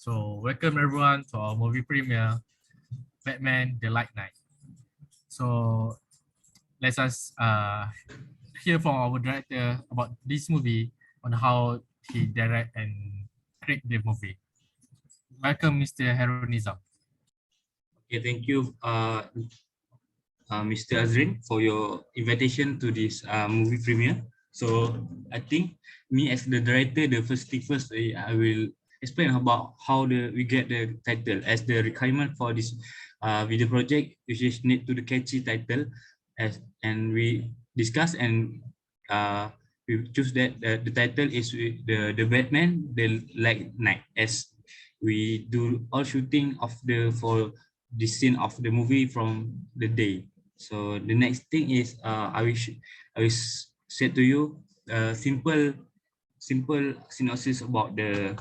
So welcome everyone to our movie premiere, Batman: The Light Knight. So let us hear from our director about this movie on how he direct and create the movie. Welcome, Mr. Harunizam. Okay, thank you, Mr. Azrin, for your invitation to this movie premiere. So I think me as the director, the first thing first, I will explain about how we get the title as the requirement for this video project, which is need to the catchy title, and we discuss and we choose that the title is the Batman, the Light Knight, as we do all shooting of the scene of the movie from the day. So the next thing is I will say to you simple synopsis about the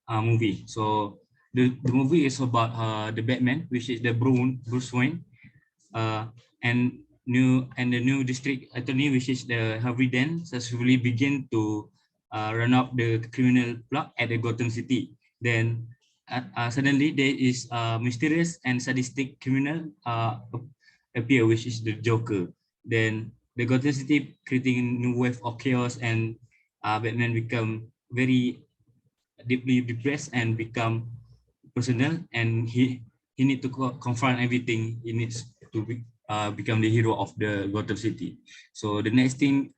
movie. So the movie is about the Batman, which is the Bruce Wayne, uh, and the new district attorney, which is the Harvey Dent, successfully begin to run up the criminal plot at the Gotham City. Then suddenly there is a mysterious and sadistic criminal appear, which is the Joker. Then the Gotham City creating new wave of chaos, and Batman become very deeply depressed and become personal, and he need to confront everything. He needs to become the hero of the Gotham City. So the next thing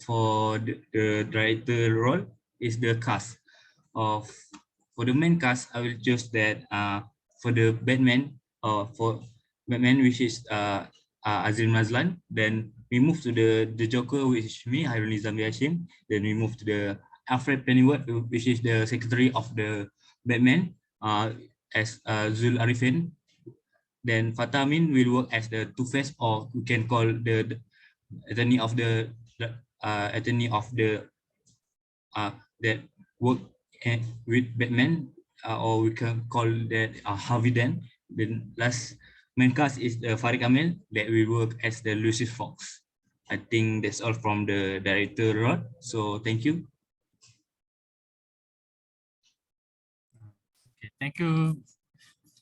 for the director role is the cast of for the main cast. I will choose that for the Batman, for Batman, which is Azrin Mazlan. Then we move to the Joker, which is me, Hairul Nizam Yashim. Then we move to the Alfred Pennyworth, which is the secretary of the Batman, as Zul Arifin. Then Fatamin will work as the Two-Face, or we can call the attorney of the attorney of the that work with Batman, or we can call that Harvey Dent. The last main cast is the Farid Amil that will work as the Lucius Fox. I think that's all from the director Rod. So thank you. Okay, thank you,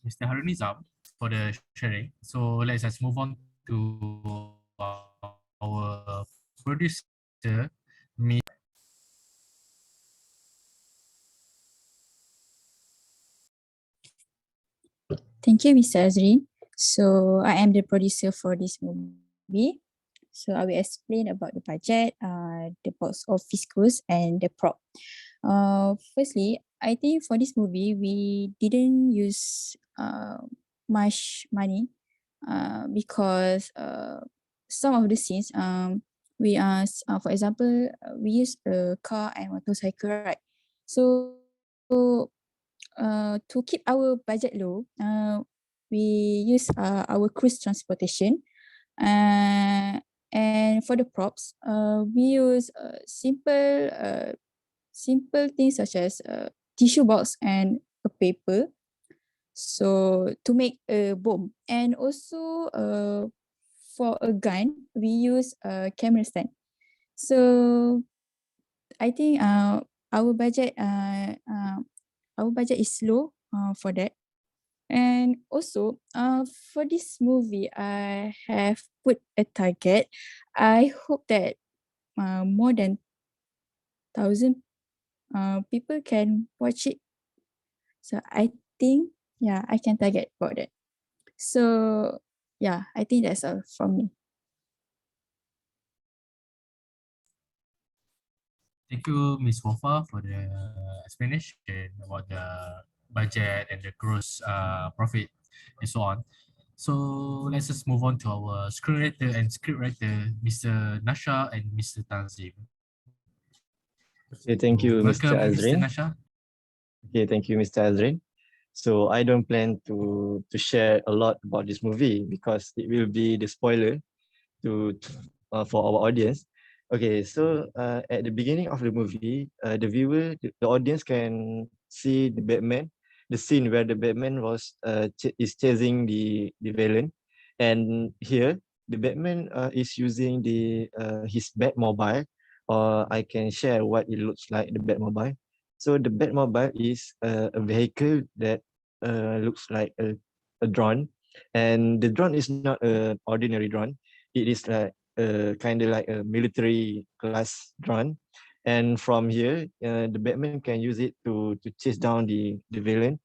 Mr. Harunizam, for the sharing. So let's just move on to our producer, Miss. Thank you, Mr. Azrin. So I am the producer for this movie. So I will explain about the budget, the box office cost, and the prop. Firstly, I think for this movie we didn't use much money because some of the scenes we for example we use a car and motorcycle, right? So to keep our budget low, we use our cruise transportation. And for the props, we use simple things such as tissue box and a paper. So to make a bomb, and also for a gun, we use a camera stand. So I think our budget is low for that. And also, for this movie, I have put a target. I hope that more than 1,000 people can watch it. So I think, yeah, I can target about that. So yeah, I think that's all from me. Thank you, Ms. Wafa, for the explanation about the budget and the gross profit and so on. So let's just move on to our screenwriter and scriptwriter, Mr. Nasha and Mr. Tanzim. Okay, thank you, Welcome, Mr. Azrin. Mr. Nasha. Okay, thank you, Mr. Azrin. So I don't plan to share a lot about this movie because it will be the spoiler for our audience. Okay, so at the beginning of the movie, the audience can see the Batman, the scene where the Batman is chasing the villain, and here the Batman is using his Batmobile, or I can share what it looks like, the Batmobile. So the Batmobile is a vehicle that looks like a drone, and the drone is not an ordinary drone. It is like kind of like a military class drone, and from here, the Batman can use it to chase down the villain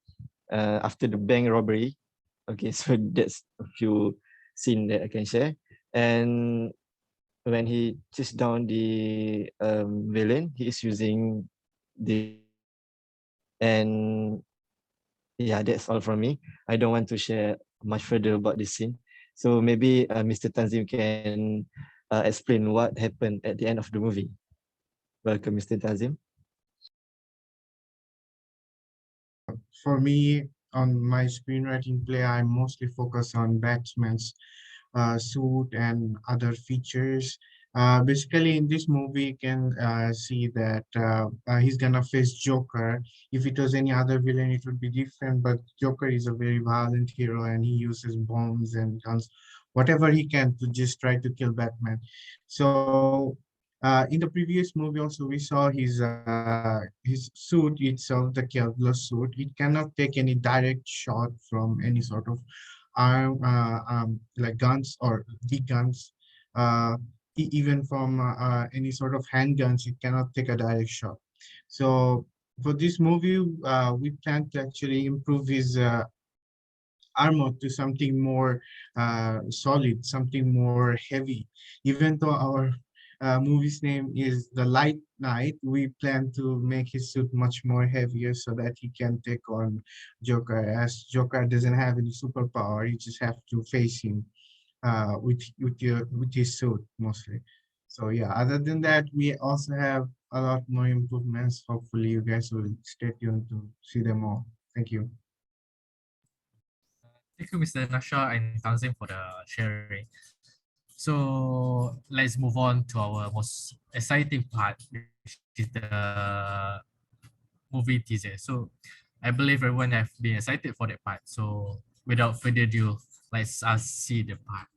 after the bank robbery. Okay, so that's a few scene that I can share. And when he chases down the villain, he is using the, and yeah, that's all from me. I don't want to share much further about this scene. So maybe Mr. Tanzim can explain what happened at the end of the movie. Welcome, Mr. Tanzim. For me, on my screenwriting play, I mostly focus on Batman's suit and other features. Basically, in this movie, you can see that he's gonna face Joker. If it was any other villain, it would be different. But Joker is a very violent hero, and he uses bombs and guns, whatever he can, to just try to kill Batman. So in the previous movie, also we saw his suit itself, the Kevlar suit. It cannot take any direct shot from any sort of arm, like guns or big guns, even from any sort of handguns. It cannot take a direct shot. So for this movie, we plan to actually improve his armor to something more solid, something more heavy. Even though our movie's name is The Light Knight, we plan to make his suit much more heavier so that he can take on Joker. As Joker doesn't have any superpower, you just have to face him with his suit mostly. So yeah, other than that, we also have a lot more improvements. Hopefully, you guys will stay tuned to see them all. Thank you. Thank you, Mr. Nasha and Tanzim, for the sharing. So let's move on to our most exciting part, which is the movie teaser. So I believe everyone have been excited for that part. So without further ado, let's us see the part.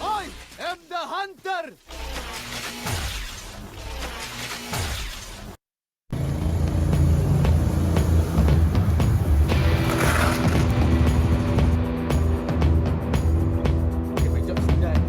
I am the hunter! Okay, my job's done.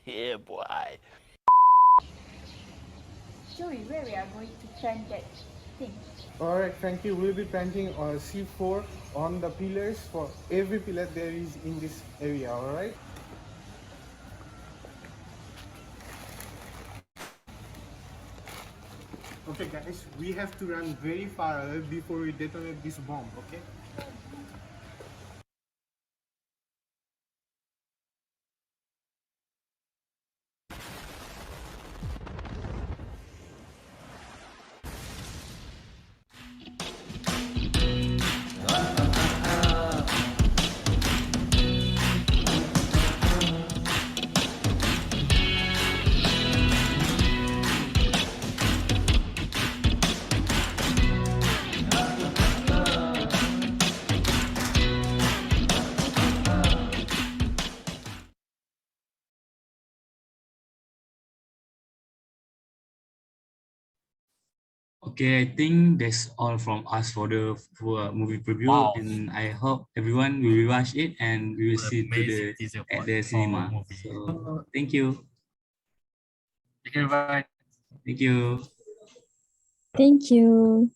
Yeah, boy. Joey, where we are going to plant that thing? All right, Frankie, we'll be planting a C4 on the pillars for every pillar there is in this area, all right? Okay, guys, we have to run very far away before we detonate this bomb, okay? Okay, I think that's all from us for the movie preview, Wow. and I hope everyone will watch it and we will What see an amazing teaser at for the our cinema. movie. So thank you, Thank you, everyone. thank you. Thank you.